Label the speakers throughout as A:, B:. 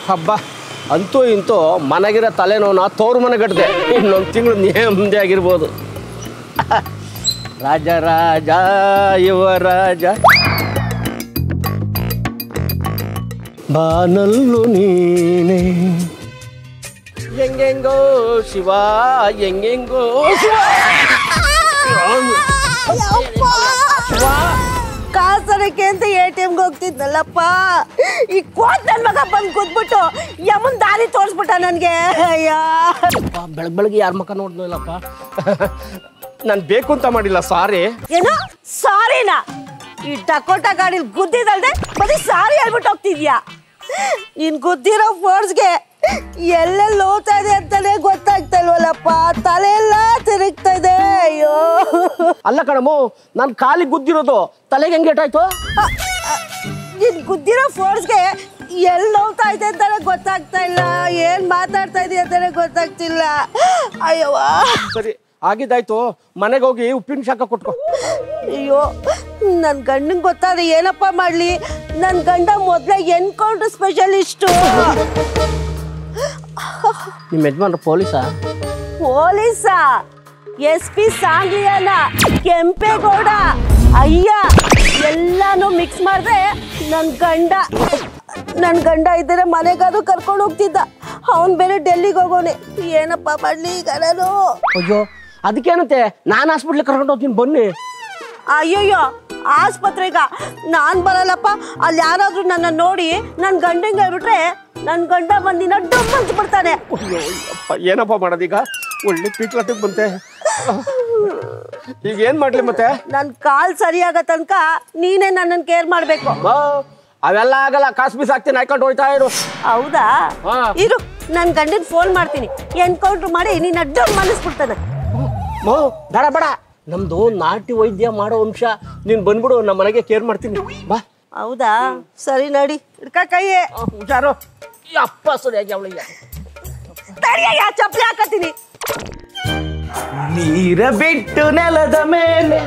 A: ಹಬ್ಬ ಅಂತೂ ಇಂತೂ ಮನೆಗಿರೋ ತಲೆನೋನ ತೋರು ಮನೆಗಟ್ಟದೆ ಇನ್ನೊಂದು ತಿಂಗಳು ನೆಮ್ಮದಿ ಆಗಿರ್ಬೋದು. ರಾಜ ರಾಜ ಯುವರಾಜ ಬಾನಲ್ಲು ನೀನೆ ಹೆಂಗೆಂಗೋ ಶಿವ ಹೆಂಗೆಂಗೋ
B: ಕಾಸರಕ್ಕೆ ಅಂತ ATMಗೆ ಹೋಗ್ತಿದ್ನಲ್ಲಪ್ಪ, ಈ ಕೋತ್ ನನ್ನ ಮಗ ಬಂದು ಕೂತ್ಬಿಟ್ಟು ಯಮನ್ ದಾರಿ ತೋರಿಸ್ಬಿಟ್ಟ ನನಗೆ. ಅಯ್ಯ
A: ಬೆಳಗ್ಗೆ ಯಾರ ಮಕ್ಕ ನೋಡ್ನಲ್ಲಪ್ಪ. ನಾನು ಬೇಕು ಅಂತ ಮಾಡಿಲ್ಲ, ಸಾರಿ.
B: ಏನು ಸಾರಿನಾ? ಈ ಟಕೋಟ ಗಾಡಿಲಿ ಗುದ್ದಿದಲ್ದೆ ಬರೀ ಸಾರಿ ಹೇಳ್ಬಿಟ್ಟು ಹೋಗ್ತಿದ್ಯಾ? ನೀನ್ ಗುದ್ದಿರೋ ಫೋರ್ಸ್ಗೆ ಎಲ್ಲೆಲ್ಲಿ ಹೋಗ್ತಾ ಇದೆ ಅಂತಾನೆ ಗೊತ್ತಾಗ್ತಾ ಇಲ್ವಲ್ಲಪ್ಪ, ತಲೆ ಎಲ್ಲ ತಿರುಗ್ತಾ ಇದೆ. ಅಯ್ಯೋ
A: ಅಲ್ಲ ಕಣಮು, ನಾನು ಕಾಲಿಗೆ ಗುದ್ದಿರೋದು, ತಲೆಗೆ ಹೆಂಗೆ ಏಟಾಯ್ತು?
B: ನೀನ್ ಗುದ್ದಿರೋ ಫೋರ್ಸ್ಗೆ ಎಲ್ಲಿ ನೋವ್ತಾ ಇದೆ ಅಂತಾನೆ ಗೊತ್ತಾಗ್ತಾ ಇಲ್ಲ, ಏನ್ ಮಾತಾಡ್ತಾ ಇದೀಯ ಅಂತಾನೆ ಗೊತ್ತಾಗ್ತಿಲ್ಲ. ಅಯ್ಯವ್ವ
A: ಸರಿ ಆಗಿದ್ದಾಯ್ತು, ಮನೆಗೆ ಹೋಗಿ ಉಪ್ಪಿನ ಶಾಖ ಕೊಟ್ಕೊ.
B: ಅಯ್ಯೋ ನನ್ನ ಗಂಡಂಗೆ ಗೊತ್ತಾದ್ರೆ ಏನಪ್ಪ ಮಾಡ್ಲಿ? ನನ್ನ ಗಂಡ ಮೊದಲೇ ಎನ್ಕೌಂಟರ್ ಸ್ಪೆಷಲಿಸ್ಟು.
A: ನಿಮ್ಮ ಯಜಮಾನ್ರು ಪೊಲೀಸಾ?
B: ಪೊಲೀಸಾ? SP ಸಾಂಗ್ಲಿಯಾನ, ಕೆಂಪೇಗೌಡ, ಅಯ್ಯ ಎಲ್ಲಾನು ಮಿಕ್ಸ್ ಮಾಡಿದ್ರೆ ನನ್ನ ಗಂಡ ಇದ್ದರೆ ಮನೆಗಾದ್ರೂ ಕರ್ಕೊಂಡು ಹೋಗ್ತಿದ್ದ. ಅವನ್ ಬೇರೆ ಡೆಲ್ಲಿಗೆ ಹೋಗೋನೆ, ಏನಪ್ಪ ಮಾಡ್ಲಿ ಈಗ ನಾನು?
A: ಅಯ್ಯೋ ಅದಕ್ಕೇನಂತೆ, ನಾನು ಹಾಸ್ಪಿಟ್ಲಿಗೆ ಕರ್ಕೊಂಡು ಹೋಗ್ತೀನಿ ಬನ್ನಿ.
B: ಅಯ್ಯೋಯ್ಯೋ ಆಸ್ಪತ್ರೆಗ ನಾನ್ ಬರಲ್ಲಪ್ಪ. ಅಲ್ಲಿ ಯಾರಾದ್ರೂ ನನ್ನ ನೋಡಿ ನನ್ನ ಗಂಡಂಗೆ ಹೇಳ್ಬಿಟ್ರೆ ನನ್ನ ಗಂಡ ಬಂದಿನ ಡಮ್ ಅಂತ ಬಿಡ್ತಾನೆ.
A: ಏನಪ್ಪ ಮಾಡೋದೀಗ? ಒಳ್ಳೆ ಪೀಟ್ಲಟ್ಟಿಗೆ ಬಂತೆ, ಈಗ ಏನ್ ಮಾಡ್ಲಿ ಮತ್ತೆ?
B: ನನ್ನ ಕಾಲ್ ಸರಿಯಾಗ ತನಕ ನೀನೇ ನನ್ನನ್ನು ಕೇರ್ ಮಾಡ್ಬೇಕು.
A: ಅವೆಲ್ಲ ಆಗಲ್ಲ, ಕಾಸು ಬೀಸ್ ಹಾಕ್ತೀನಿ, ಹಾಕೊಂಡು ಹೋಯ್ತಾ ಇರು.
B: ಹೌದಾ? ಇರು, ನನ್ನ ಗಂಡನ ಫೋನ್ ಮಾಡ್ತೀನಿ, ಎನ್ಕೌಂಟರ್ ಮಾಡಿ ನಿನ್ನ ಡಮ್ ಅನ್ನಿಸ್ಬಿಡ್ತಾನೆ.
A: ಬೇಡ ಬೇಡ, ನಮ್ದು ನಾಟಿ ವೈದ್ಯ ಮಾಡೋ ವಂಶ, ನೀನ್ ಬಂದ್ಬಿಡು, ನಮ್ಮ ಮನೆಗೆ ಕೇರ್ ಮಾಡ್ತೀನಿ ಬಾ.
B: ಹೌದಾ? ಸರಿ ನಡಿ, ಇಡ್ಕ ಕೈಯೇ
A: ಹುಷಾರು. ಅಪ್ಪ ಸರಿಯಾಗಿ ಅವಳಿಗೆ
B: ಚಪ್ಪಲಿ ಹಾಕತ್ತೀನಿ.
C: ನೀರ ಬಿಟ್ಟು ನೆಲದ ಮೇಲೆ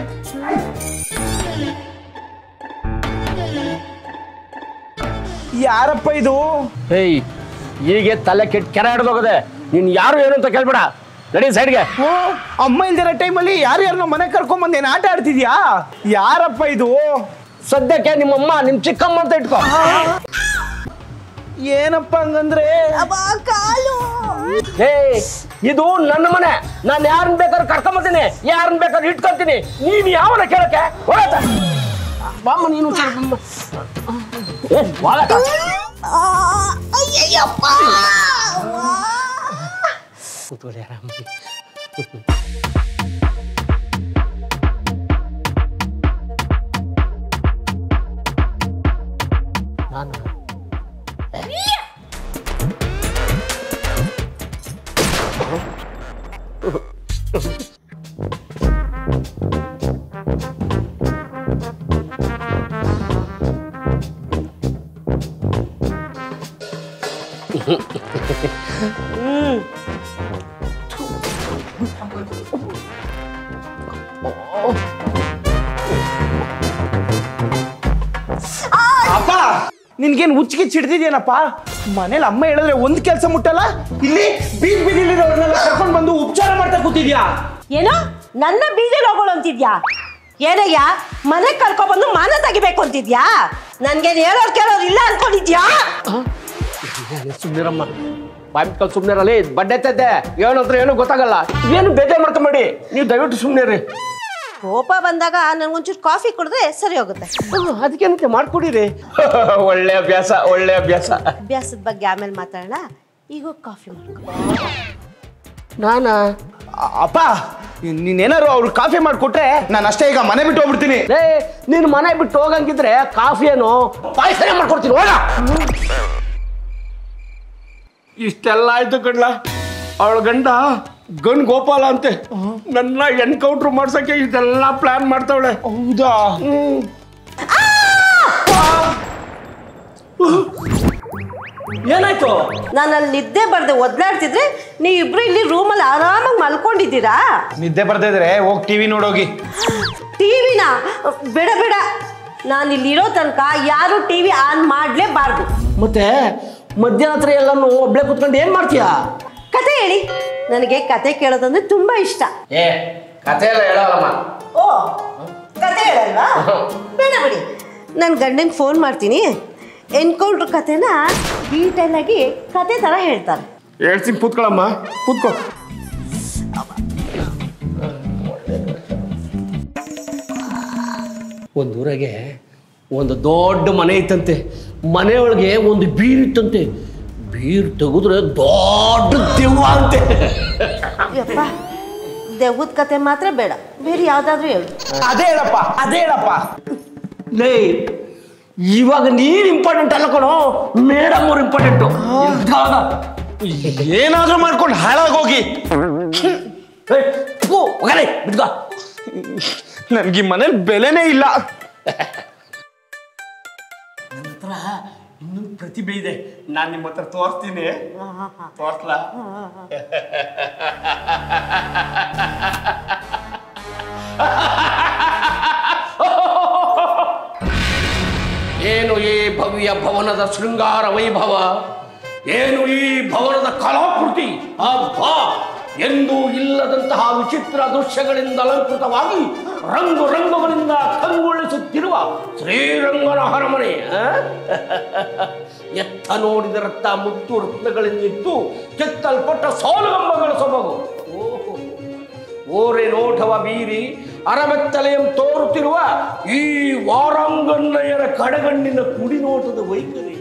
C: ಯಾರಪ್ಪ ಇದು?
A: ಹೇಯ್, ಹೀಗೆ ತಲೆ ಕೆಟ್ಟ ಕೆರೆ ಹಿಡ್ದೋಗದೆ, ನೀನ್ ಯಾರು ಏನು ಅಂತ ಕೇಳ್ಬೇಡ, ನಡಿ ಸೈಡ್ಗೆ.
C: ಅಮ್ಮ ಇಲ್ದಿರೋ ಟೈಮಲ್ಲಿ ಯಾರ್ಯಾರನ್ನ ಮನೆ ಕರ್ಕೊಂಡ್ ಏನ್ ಆಟ ಆಡ್ತಿದ್ಯಾ? ಯಾರಪ್ಪ ಇದು?
A: ಸದ್ಯಕ್ಕೆ ನಿಮ್ಮಮ್ಮ, ನಿಮ್ ಚಿಕ್ಕಮ್ಮ ಅಂತ ಇಟ್ಕೋ.
C: ಏನಪ್ಪ ಹಂಗಂದ್ರೆ?
A: ಹೇ, ಇದು ನನ್ನ ಮನೆ, ನಾನು ಯಾರನ್ನ ಬೇಕಾದ್ರೆ ಕರ್ಕೊಂಬತ್ತೀನಿ, ಯಾರನ್ನ ಬೇಕಾದ್ರೆ ಇಟ್ಕೊಂತೀನಿ. ನೀನ್ ಯಾವನ ಕೇಳಕ್ಕೆ ಹೋಗತ್ತ? ಬಾಮ್ಮ ನೀನು ಕೂತ್ಕೊಳ್ಳಿ ಆರಾಮಾಗಿ. ನಾನು
C: ಅಪ್ಪ ನಿನ್ಗೇನ್ ಹುಚ್ಚಿಗೆ ಚಿಡ್ದಿದ್ಯೇನಪ್ಪ? ಮನೇಲಿ ಅಮ್ಮ ಹೇಳಿದ್ರೆ ಒಂದ್ ಕೆಲ್ಸ ಮುಟ್ಟಲ್ಲ, ಇಲ್ಲಿ ಬೀದ್ ಬೀದಿಲಿರೋರ್ನೆಲ್ಲ ಕರ್ಕೊಂಡ್ ಬಂದು ಉಪಚಾರ ಮಾಡ್ತಾ ಕೂತಿದ್ಯಾ?
B: ಏನೋ ನನ್ನ ಬೀದಿಲ್ ಹೋಗೋಳು ಅಂತಿದ್ಯಾ? ಏನಯ್ಯ, ಮನೆ ಕರ್ಕೊಬಂದು ಮಾನ ತೆಗಿಬೇಕು ಅಂತಿದ್ಯಾ? ನನ್ಗೇನು ಹೇಳೋರು ಕೇಳೋರು ಇಲ್ಲ ಅನ್ಕೊಂಡಿದ್ಯಾ?
A: ಸುಮ್ನಿರಮ್ಮ, ಬಾಯ್ಬಿಟ್ಕಲ್ ಸುಮ್ನಿರಲಿ, ಬಡ್ಡೆತ್ತೈತೆ ಏನಂದ್ರೆ ಏನು ಗೊತ್ತಾಗಲ್ಲ. ಏನು ಬೇಜಾರು ಮಾಡ್ಕೊಂಬೇಡಿ, ನೀವು ದಯವಿಟ್ಟು ಸುಮ್ನಿರಿ.
B: ಕೋಪ ಬಂದಾಗ ನನ್ಗೊಂಚೂರು ಕಾಫಿ ಕುಡಿದ್ರೆ ಸರಿ ಹೋಗುತ್ತೆ.
A: ಅದಕ್ಕೇನಂತೆ ಮಾಡ್ಕೊಡಿರಿ. ಒಳ್ಳೆ ಅಭ್ಯಾಸ, ಒಳ್ಳೆ ಅಭ್ಯಾಸ.
B: ಅಭ್ಯಾಸದ ಬಗ್ಗೆ ಆಮೇಲೆ ಮಾತಾಡೋಣ, ಈಗ ಕಾಫಿ ಮಾಡ್ಕೊ.
A: ನಾನಾ?
C: ಅಪ್ಪ ನೀನೇನಾರು ಅವ್ರು ಕಾಫಿ ಮಾಡ್ಕೊಟ್ರೆ ನಾನು ಅಷ್ಟೇ ಈಗ ಮನೆ ಬಿಟ್ಟು ಹೋಗ್ಬಿಡ್ತೀನಿ.
A: ನೀನು ಮನೆ ಬಿಟ್ಟು ಹೋಗಂಗಿದ್ರೆ ಕಾಫಿ ಏನು ಪಾಯಸನೇ ಮಾಡ್ಕೊಡ್ತೀನಿ, ಹೋಗ. ಇಷ್ಟೆಲ್ಲ ಆಯ್ತು ಕಡ್ಲ, ಅವಳ ಗಂಡ ಗನ್ ಗೋಪಾಲ ಅಂತೆ, ನನ್ನ ಎನ್ಕೌಂಟರ್ ಮಾಡ್ಸಕ್ಕೆ ಇದೆಲ್ಲ ಪ್ಲಾನ್ ಮಾಡ್ತಾವಳೆ. ಹೌದಾ? ಏನಾಯ್ತು?
B: ನಾನು ಅಲ್ಲಿ ನಿದ್ದೆ ಬರ್ದೆ ಒದ್ಲಾಡ್ತಿದ್ರೆ ನೀವಿಬ್ರು ಇಲ್ಲಿ ರೂಮಲ್ಲಿ ಆರಾಮಾಗಿ ಮಲ್ಕೊಂಡಿದ್ದೀರಾ.
C: ನಿದ್ದೆ ಬರ್ದಿದ್ರೆ ಹೋಗಿ ಟಿವಿ ನೋಡೋಗಿ.
B: ಟಿವಿನ ಬೇಡ ಬೇಡ, ನಾನು ಇಲ್ಲಿರೋ ತನಕ ಯಾರು ಟಿವಿ ಆನ್ ಮಾಡ್ಲೇಬಾರ್ದು.
A: ಮತ್ತೆ ಮಧ್ಯರಾತ್ರಿ ಎಲ್ಲಾನು ಒಬ್ಳೆ ಕುತ್ಕೊಂಡು ಏನ್ ಮಾಡ್ತೀಯಾ?
B: ಕತೆ ಹೇಳಿ, ನನಗೆ ಕತೆ ಕೇಳೋದಂದ್ರೆ ತುಂಬಾ ಇಷ್ಟ.
A: ಕತೆ ಎಲ್ಲ ಹೇಳೋಲ್ಲಮ್ಮ.
B: ಓ, ಕತೆ ಹೇಳಲ್ವಾ? ಬೇಡ ಬಿಡಿ, ನನ್ನ ಗಂಡಂಗೆ ಫೋನ್ ಮಾಡ್ತೀನಿ, ಎನ್ಕೌಂಟ್ರ್ ಕತೆನ ಡೀಟೇಲ್ ಆಗಿ ಕತೆ ತರ ಹೇಳ್ತಾರೆ.
A: ಹೇಳ್ತೀನಿ, ಕೂತ್ಕೊಳ್ಳಮ್ಮ, ಕೂತ್ಕೋ. ಒಂದೂರಾಗೆ ಒಂದು ದೊಡ್ಡ ಮನೆ ಇತ್ತಂತೆ. ಮನೆಯೊಳಗೆ ಒಂದು ಬೀರಿತ್ತಂತೆ. ಬೀರ್ ತೆಗೆದ್ರೆ ದೊಡ್ಡ ದೆವ್ವ ಅಂತೆ.
B: ಯಪ್ಪ, ದೆವ್ವದ ಕತೆ ಮಾತ್ರ ಬೇಡ, ಬೇರೆ ಯಾವ್ದಾದ್ರು ಹೇಳು.
C: ಅದೇ ಹೇಳಪ್ಪ, ಅದೇ ಹೇಳಪ್ಪ.
A: ಲೇ, ಇವಾಗ ನೀನ್ ಇಂಪಾರ್ಟೆಂಟ್ ಅಲ್ಲ ಕಣೋ, ಮೇಡಮ್ ಅವ್ರು ಇಂಪಾರ್ಟೆಂಟು.
C: ಏನಾದ್ರೂ ಮಾಡ್ಕೊಂಡು ಹಾಳಾಗೋಗಿ. ನನ್ಗೆ ಮನೇಲಿ ಬೆಲೆನೇ ಇಲ್ಲ.
A: ನನ್ನ ಹತ್ರ ಇನ್ನೊಂದು ಪ್ರತಿಭೆ ಇದೆ, ನಾನು ನಿಮ್ಮ ಹತ್ರ ತೋರಿಸ್ತೀನಿ. ತೋರ್ಸ್ಲಾ? ಏನು ಈ ಭವ್ಯ ಭವನದ ಶೃಂಗಾರ ವೈಭವ, ಏನು ಈ ಭವನದ ಕಲಾಕೃತಿ, ಅಬ್ಬಾ! ಎಂದೂ ಇಲ್ಲದಂತಹ ವಿಚಿತ್ರ ದೃಶ್ಯಗಳಿಂದ ಅಲಂಕೃತವಾಗಿ ರಂಗು ರಂಗುಗಳಿಂದ ಕಂಗೊಳಿಸುತ್ತಿರುವ ಶ್ರೀರಂಗನ ಅರಮನೆ. ಎತ್ತ ನೋಡಿದರತ್ತ ಮುತ್ತು ರತ್ನಗಳಿಂದಿದ್ದು ಕೆತ್ತಲ್ಪಟ್ಟ ಸೌಲಗಂಬಗಳ ಸೊಬಗು. ಓರೆ ನೋಟವ ಬೀರಿ ಅರಮೆತ್ತಲೆಯಂ ತೋರುತ್ತಿರುವ ಈ ವಾರಾಂಗಣ್ಣಯ್ಯರ ಕಡೆಗಣ್ಣಿನ ಕುಡಿನೋಟದ ವೈಖರಿ.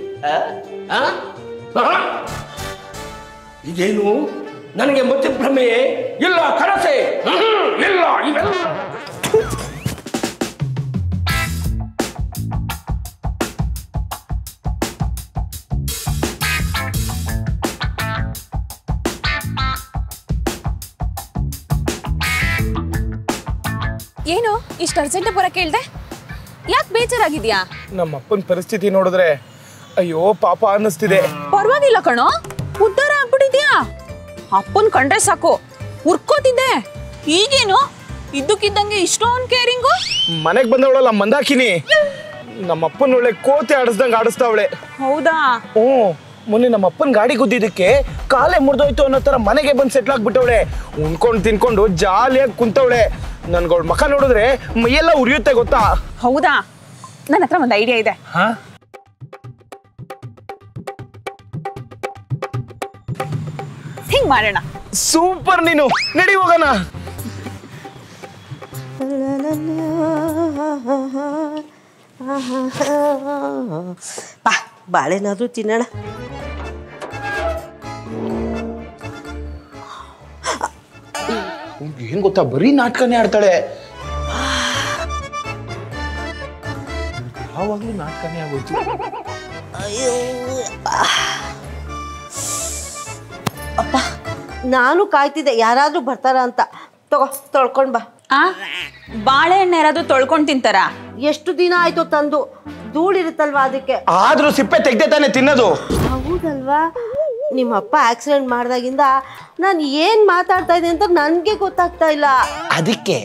A: ಇದೇನು ನನಗೆ ಮತಿಭ್ರಮೆಯೇ? ಇಲ್ಲ ಕನಸೆ? ಇಲ್ಲ, ಇವೆಲ್ಲ
D: ಏನು ಇಷ್ಟು ಅರ್ಜೆಂಟ್ ಬರಕ್ಕೆ ಹೇಳ್ದೆ? ಯಾಕೆ ಬೇಜಾರಾಗಿದ್ಯಾ?
C: ನಮ್ಮ ಅಪ್ಪನ ಪರಿಸ್ಥಿತಿ ನೋಡಿದ್ರೆ ಅಯ್ಯೋ ಪಾಪ ಅನ್ನಿಸ್ತಿದೆ.
D: ಪರವಾಗಿಲ್ಲ ಕಣೋ, ಉದ್ಧಾರ ಆಗ್ಬಿಟ್ಟಿದ್ಯಾ. ಅಪ್ಪನ್ ಕಂಡ್ರೆ ಸಾಕು ಉರ್ಕೋತಿದ್ದೆ, ಈಗೇನು ಇದ್ದಕ್ಕಿದ್ದಂಗೆ ಇಷ್ಟೊಂದು ಕೇರಿಂಗು?
C: ಮನೆಗೆ ಬಂದವಳಲ್ಲ ಮಂದಾಕಿನಿ, ನಮ್ಮ ಅಪ್ಪನ ಒಳ್ಳೆ ಕೋತೆ ಆಡಿಸ್ದಂಗೆ ಆಡಿಸ್ತಾವಳೆ.
D: ಹೌದಾ?
C: ಮೊನ್ನೆ ನಮ್ಮ ಅಪ್ಪನ ಗಾಡಿ ಗುದ್ದಿದ್ದಕ್ಕೆ ಕಾಲೇ ಮುರಿದೋಯ್ತು ಅನ್ನೋ ತರ ಮನೆಗೆ ಬಂದು ಸೆಟ್ಲ್ ಆಗ್ಬಿಟ್ಟವಳೆ. ಉಣ್ಕೊಂಡು ತಿನ್ಕೊಂಡು ಜಾಲಿಯಾಗಿ ಕುಂತವಳೆ. ನನ್ಗಳ ಮಖ ನೋಡಿದ್ರೆ ಮೈಯೆಲ್ಲ ಉರಿಯುತ್ತೆ ಗೊತ್ತಾ?
D: ಹೌದಾ? ನನ್ನ ಹತ್ರ ಒಂದು ಐಡಿಯಾ ಇದೆ. ಹಿಂಗ್ ಮಾಡೋಣ.
C: ಸೂಪರ್, ನೀನು ನಡಿ ಹೋಗೋಣ.
B: ಬಾ, ಬಾಳೆನಾದ್ರೂ ತಿನ್ನೋಣ.
C: ಏನ್ ಗೊತ್ತಾ, ಬರೀ ನಾಟಕನೇ ಆಡ್ತಾಳೆ. ಯಾವಾಗ್ಲೂ ನಾಟಕನೇ ಆಗೋಯ್ತು.
B: ಅಯ್ಯೋ ಅಪ್ಪ, ನಾನು ಕಾಯ್ತಿದ್ದೆ ಯಾರಾದ್ರೂ ಬರ್ತಾರ ಅಂತ. ತಗೋ, ತೊಳ್ಕೊಂಡ್ ಬಾ.
D: ಬಾಳೆಹಣ್ಣು ಯಾರಾದ್ರೂ ತೊಳ್ಕೊಂಡ್ ತಿಂತಾರ?
B: ಎಷ್ಟು ದಿನ ಆಯ್ತು ತಂದು, ಧೂಳಿರುತ್ತಲ್ವಾ ಅದಕ್ಕೆ.
C: ಆದ್ರೂ ಸಿಪ್ಪೆ ತೆಗ್ದೆ ತಾನೆ ತಿನ್ನೋದು.
B: ಹೌದಲ್ವಾ? ನಿಮ್ಮ ಅಪ್ಪ ಆಕ್ಸಿಡೆಂಟ್ ಮಾಡ್ದಾಗಿಂದ ನಾನು ಏನ್ ಮಾತಾಡ್ತಾ ಇದ್ದೆ ಅಂತ ನನ್ಗೆ ಗೊತ್ತಾಗ್ತಾ ಇಲ್ಲ.
C: ಅದಕ್ಕೆ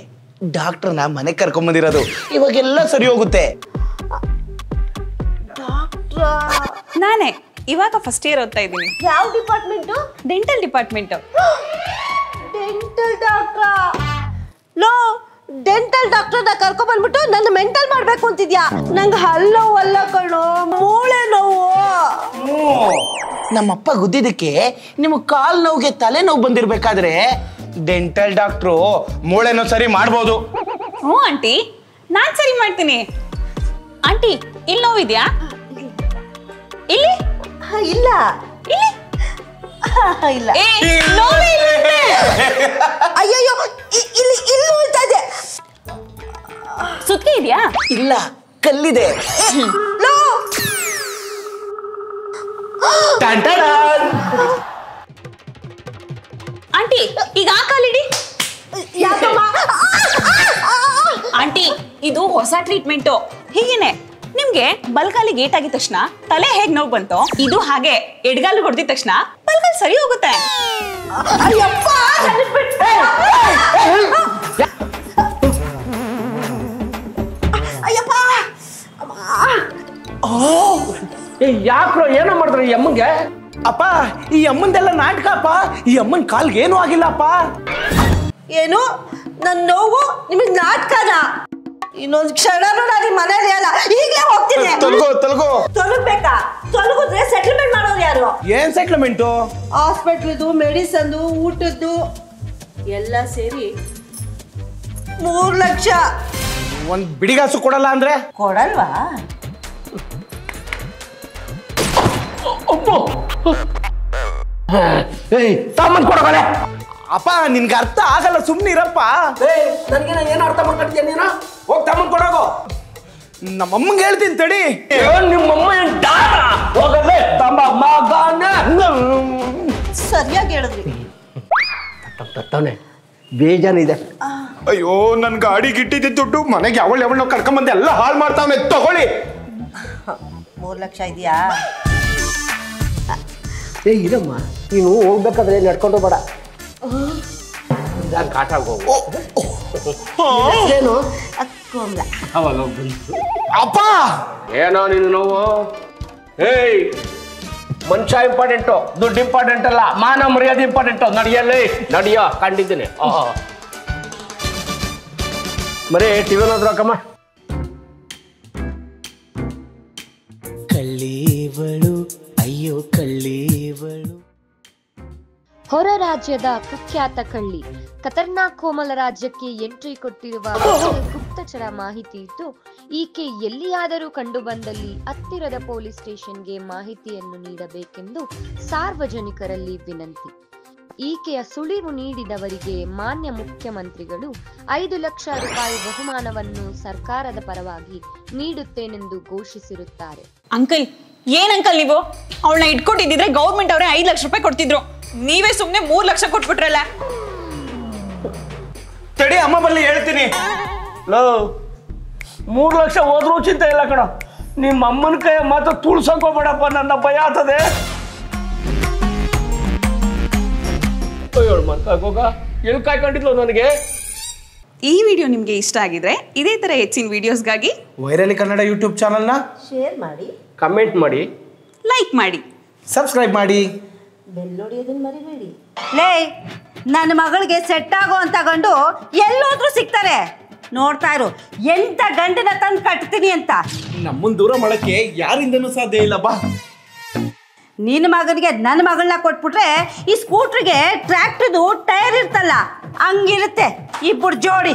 C: ಡಾಕ್ಟರ್ನ ಮನೆ ಕರ್ಕೊಂಬಂದಿರೋದು. ಇವಾಗೆಲ್ಲ ಸರಿ ಹೋಗುತ್ತೆ.
D: ನಾನೇ ಇವಾಗ ಫಸ್ಟ್ ಇಯರ್ ಓದ್ತಾ ಇದ್ದೀನಿ.
B: ಯಾವ ಡಿಪಾರ್ಟ್ಮೆಂಟು?
D: Dental department.
B: ಡೆಂಟಲ್ ಡಾಕ್ಟ್ರಾ? ಲೋ, ಡೆಂಟಲ್ ಡಾಕ್ಟರ್ನ ಕರ್ಕೊಂಡ್ ಬಂದ್ಬಿಟ್ಟು ನನ್ನ ಮೆಂಟಲ್ ಮಾಡ್ಬೇಕು ಅಂತಿದ್ಯಾ? ನಂಗೆ ಹಲ್ಲೋವಲ್ಲ ಕಣೋ, ಮೂಳೆ ನೋವು.
C: ನಮ್ಮಪ್ಪ ಗುದ್ದಿದ್ದಕ್ಕೆ ನಿಮಗೆ ಕಾಲ್ ನೋವಿಗೆ ತಲೆ ನೋವು ಬಂದಿರ್ಬೇಕಾದ್ರೆ ಡೆಂಟಲ್ ಡಾಕ್ಟ್ರು ಮೂಳೆ ನೋವು ಸರಿ ಮಾಡ್ಬೋದು.
D: ಹ್ಞೂ ಆಂಟಿ, ನಾನ್ ಸರಿ ಮಾಡ್ತೀನಿ. ಆಂಟಿ, ಇಲ್ಲಿ ನೋವಿದ್ಯಾ? ಇಲ್ಲಿ
B: ಇಲ್ಲ,
D: ಇಲ್ಲಿ
B: ಇಲ್ಲ. ಅಯ್ಯಯ್ಯೋ, ಇಲ್ಲಿ ಇಲ್ಲಿ ನೋಡ್ತಾ ಇದೆ.
D: ಸುತ್ಕೆ ಇದೆಯಾ?
C: ಇಲ್ಲ, ಕಲ್ಲಿದೆ.
D: ಆಂಟಿ, ಈಗ ಆ ಕಾಲಿಡಿ. ಆಂಟಿ, ಇದು ಹೊಸ ಟ್ರೀಟ್ಮೆಂಟು. ಹೀಗೇನೆ ನಿಮ್ ಅಮ್ಮಂಗೆ ಬಲ್ಗಾಲಿ ಗೇಟ್ ಆಗಿದ ತಕ್ಷಣ ತಲೆ ಹೇಗ್ ನೋವು ಬಂತೋ ಇದು ಹಾಗೆ ಎಡ್ಗಾಲು ಹೊಡೆದಿದ ತಕ್ಷಣ ಬಲ್ಗಾಲ್ ಸರಿ ಹೋಗುತ್ತೆ.
B: ಅಯ್ಯಪ್ಪ ಅಯ್ಯಪ್ಪ
A: ಯಾಕ್ರೋ ಏನೋ ಮಾಡಿದ್ರು ಈ ಅಮ್ಮಂಗೆ?
C: ಅಪ್ಪ ಈ ಅಮ್ಮಂದೆಲ್ಲ ನಾಟಕ ಅಪ್ಪ. ಈ ಅಮ್ಮನ್ ಕಾಲ್ಗೆ ಏನೂ ಆಗಿಲ್ಲಪ್ಪ.
B: ಏನು ನನ್ನ ನೋವು ನಿಮಗೆ ನಾಟಕನ? ಇನ್ನೊಂದು ಕ್ಷಣನೂ ನಾನು ಮನೇಲಿ ಅಲ್ಲ, ಈಗಲೇ ಹೋಗ್ತೀನಿ. ತೊಲಗ್ಬೇಕಾ? ತೊಲಗಿದ್ರೆ ಸೆಟಲ್ಮೆಂಟ್ ಮಾಡೋರು ಯಾರು?
C: ಏನ್ ಸೆಟ್ಲ್ಮೆಂಟು?
B: ಹಾಸ್ಪಿಟ್ಲದು, ಮೆಡಿಸನ್, ಊಟದ್ದು ಎಲ್ಲ ಸೇರಿ 3 ಲಕ್ಷ.
C: ಒಂದ್ ಬಿಡಿಗಾಸು ಕೊಡಲ್ಲ ಅಂದ್ರೆ?
B: ಕೊಡಲ್ವಾ?
A: ಸಾಮಾನು ಕೊಡೋಗಲೆ.
C: ಅಪ್ಪ ನಿನ್ಗೆ ಅರ್ಥ ಆಗಲ್ಲ, ಸುಮ್ನಿರಪ್ಪ.
A: ನನಗೆ ಏನು ಅರ್ಥ ಮಾಡ್ಕೊಳ್ತೀಯ ನೀನು? ಹೋಗಿ ಸಾಮಾನು ಕೊಡೋಗು.
C: ನಮ್ಮಮ್ಮಂಗೆ ಹೇಳ್ತೀನಿ ತಡಿ.
A: ನಿಮ್ಮಮ್ಮ ಹೋಗಲ್ಲೇ ತಮ್ಮ ಮಗನ.
B: ಸರಿಯಾಗಿ ಹೇಳಿದ್ರಿ.
A: ಬೇಜಾನಿದೆ.
C: ಅಯ್ಯೋ ನನ್ ಗಾಡಿ ಗಿಟ್ಟಿದ್ದ ದುಡ್ಡು ಮನೆಗೆ ಯಾವಳು ಕರ್ಕೊಂಬಂದೆ ಎಲ್ಲ ಹಾಳು ಮಾಡ್ತಾವನೆ. ತಗೊಳ್ಳಿ.
B: 3 ಲಕ್ಷ ಇದೆಯಾ?
A: ಇರಮ್ಮ, ನೀನು ಹೋಗ್ಬೇಕಾದ್ರೆ ನಡ್ಕೊಂಡು ಬೇಡ, ಕಾಟ ಹೋಗು. ಏನು ಅವಾಗ
C: ಅಪ್ಪ
A: ಏನೋ ನೀನು ನೋವು? ಏಯ್, ಮನುಷ್ಯ ಇಂಪಾರ್ಟೆಂಟು, ದುಡ್ಡು ಇಂಪಾರ್ಟೆಂಟ್ ಅಲ್ಲ, ಮಾನ ಮರ್ಯಾದೆ ಇಂಪಾರ್ಟೆಂಟು. ನಡಿಯಲ್ಲಿ ನಡಿಯೋ, ಕಂಡಿದ್ದೀನಿ. ಮರೇ ಟಿವಿ ನೋಡ್ರಕ್ಕಮ್ಮ.
E: ಕಳ್ಳೀವಳು ಅಯ್ಯೋ ಕಳ್ಳೀವಳು.
F: ಹೊರ ರಾಜ್ಯದ ಕುಖ್ಯಾತ ಕಳ್ಳಿ ಖತರ್ನಾಕ್ ಕೋಮಲ ರಾಜ್ಯಕ್ಕೆ ಎಂಟ್ರಿ ಕೊಟ್ಟಿರುವ ಗುಪ್ತಚರ ಮಾಹಿತಿ ಇದ್ದು, ಈಕೆ ಎಲ್ಲಿಯಾದರೂ ಕಂಡುಬಂದಲ್ಲಿ ಹತ್ತಿರದ ಪೊಲೀಸ್ ಸ್ಟೇಷನ್ಗೆ ಮಾಹಿತಿಯನ್ನು ನೀಡಬೇಕೆಂದು ಸಾರ್ವಜನಿಕರಲ್ಲಿ ವಿನಂತಿ. ಈಕೆಯ ಸುಳಿವು ನೀಡಿದವರಿಗೆ ಮಾನ್ಯ ಮುಖ್ಯಮಂತ್ರಿಗಳು 5 ಲಕ್ಷ ರೂಪಾಯಿ ಬಹುಮಾನವನ್ನು ಸರ್ಕಾರದ ಪರವಾಗಿ ನೀಡುತ್ತೇನೆಂದು ಘೋಷಿಸಿರುತ್ತಾರೆ.
D: ಅಂಕಲ್, ಏನ್ ಅಂಕಲ್ ನೀವು? ಅವಳನ್ನ ಇಟ್ಕೊಟ್ಟಿದ್ರೆ ಗೌರ್ಮೆಂಟ್ ಅವರೇ 5 ಲಕ್ಷ ರೂಪಾಯಿ ಕೊಡ್ತಿದ್ರು. ನೀವೇ ಸುಮ್ನೆ 3 ಲಕ್ಷ ಕೊಟ್ಬಿಟ್ರಲ್ಲ.
C: ತಡಿ, ಅಮ್ಮ ಬಲ್ಲಿ ಹೇಳ್ತೀನಿ.
A: 3 ಲಕ್ಷ ಹೋದ್ರೂ ಚಿಂತೆ ಇಲ್ಲ ಕಣ. ನಿಮ್ಮ ಅಮ್ಮನ ಕೈ ಮಾತ್ರ ತುಳ್ಸಕೋಬೇಡಪ್ಪ, ನನ್ನ ಭಯ ಆಗ್ತದೆ. ಹೋಗ ಎಲ್ಲಿ ಕಾಯ್ಕೊಂಡಿದ್ಲು ನನಗೆ.
D: ಈ ವಿಡಿಯೋ ನಿಮ್ಗೆ ಇಷ್ಟ ಆಗಿದ್ರೆ ಇದೇ ತರ ಹೆಚ್ಚಿನ ವಿಡಿಯೋಸ್ಗಾಗಿ
C: ವೈರಲಿ ಕನ್ನಡ ಯೂಟ್ಯೂಬ್ ಚಾನಲ್ನ
B: ಶೇರ್ ಮಾಡಿ,
A: ಕಮೆಂಟ್ ಮಾಡಿ,
D: ಲೈಕ್ ಮಾಡಿ,
C: ಸಬ್ಸ್ಕ್ರೈಬ್ ಮಾಡಿ,
B: ಬೆಲ್ ಹೊಡಿಯೋದನ್ನ ಮರಿಬೇಡಿ. ಲೇ, ನನ್ನ ಮಗಳಿಗೆ ಸೆಟ್ ಆಗೋ ಅಂತ ಗಂಡು ಎಲ್ಲೋದ್ರೂ ಸಿಗ್ತಾರೆ. ನೋಡ್ತಾ ಇರು, ಎಂತ ಗಂಡನ ತಂದು ಕಟ್ತೀನಿ ಅಂತ.
C: ನಮ್ಮನ್ ದೂರ ಮಾಡಕ್ಕೆ ಯಾರಿಂದನೂ ಸಾಧ್ಯ ಇಲ್ಲ ಬಾ.
B: ನಿನ್ನ ಮಗನಿಗೆ ನನ್ನ ಮಗಳನ್ನ ಕೊಟ್ಬಿಟ್ರೆ ಈ ಸ್ಕೂಟ್ರಿಗೆ ಟ್ರ್ಯಾಕ್ಟರ್ದು ಟೈರ್ ಇರ್ತಲ್ಲ, ಹಂಗಿರುತ್ತೆ ಇಬ್ಬರು ಜೋಡಿ.